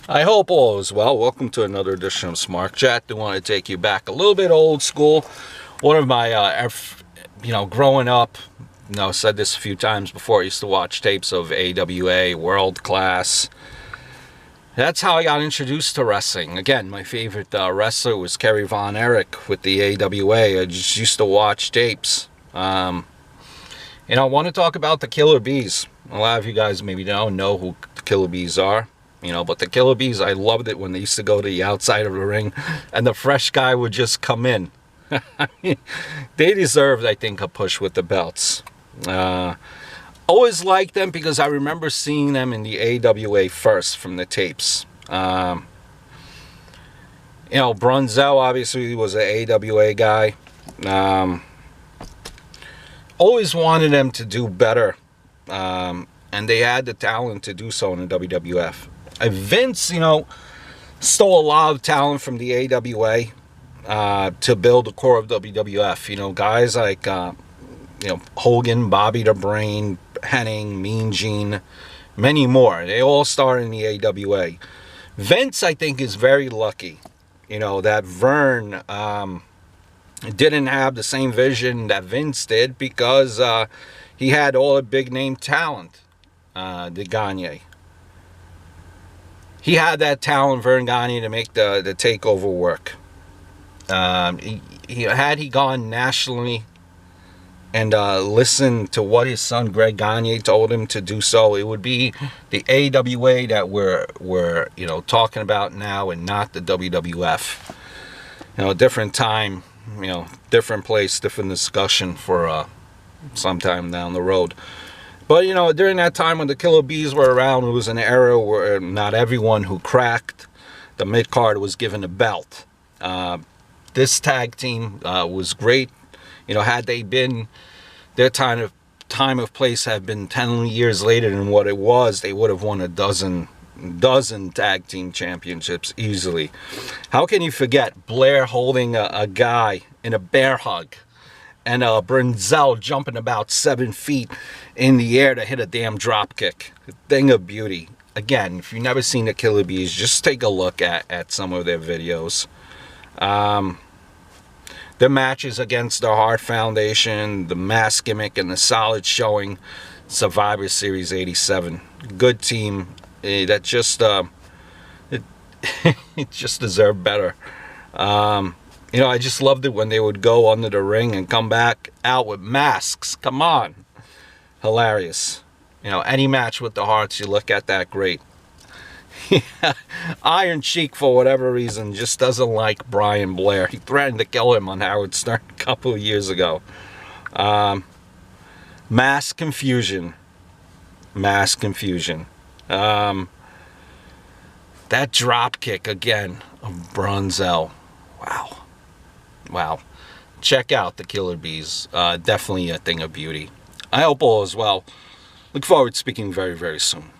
I hope all is well. Welcome to another edition of Smart Chat. I want to take you back a little bit old school. One of my, growing up, said this a few times before, I used to watch tapes of AWA, World Class. That's how I got introduced to wrestling. Again, my favorite wrestler was Kerry Von Erich with the AWA. I just used to watch tapes. I want to talk about the Killer Bees. A lot of you guys maybe don't know who the Killer Bees are. But the Killer Bees, I loved it when they used to go to the outside of the ring and the fresh guy would just come in. They deserved, I think, a push with the belts. Always liked them because I remember seeing them in the AWA first from the tapes. Brunzell obviously was an AWA guy. Always wanted them to do better. And they had the talent to do so in the WWF. Vince, stole a lot of talent from the AWA to build the core of WWF. Guys like, Hogan, Bobby the Brain, Hennig, Mean Gene, many more. They all started in the AWA. Vince, I think, is very lucky, that Vern didn't have the same vision that Vince did because he had all the big name talent, the Gagne. He had that talent, Vern Gagne, to make the takeover work. Had he gone nationally and listened to what his son Greg Gagne told him to do so, it would be the AWA that we're talking about now and not the WWF. Different time, different place, different discussion for sometime down the road. But, during that time when the Killer Bees were around, it was an era where not everyone who cracked the mid-card was given a belt. This tag team was great. Had they been, their time of place had been 10 years later than what it was, they would have won a dozen tag team championships easily. How can you forget Blair holding a guy in a bear hug? And Brunzell jumping about 7 feet in the air to hit a damn drop kick. A thing of beauty. Again, if you've never seen the Killer Bees, just take a look at some of their videos. The matches against the Hart Foundation, the Mask Gimmick, and the solid showing Survivor Series 87. Good team that just it just deserved better. I just loved it when they would go under the ring and come back out with masks. Come on. Hilarious. Any match with the Hearts, you look at that, great. Iron Sheik, for whatever reason, just doesn't like Brian Blair. He threatened to kill him on Howard Stern a couple of years ago. Mass confusion. Mass confusion. That drop kick again of Brunzell. Wow. Check out the Killer Bees. Definitely a thing of beauty. I hope all is well. Look forward to speaking very, very soon.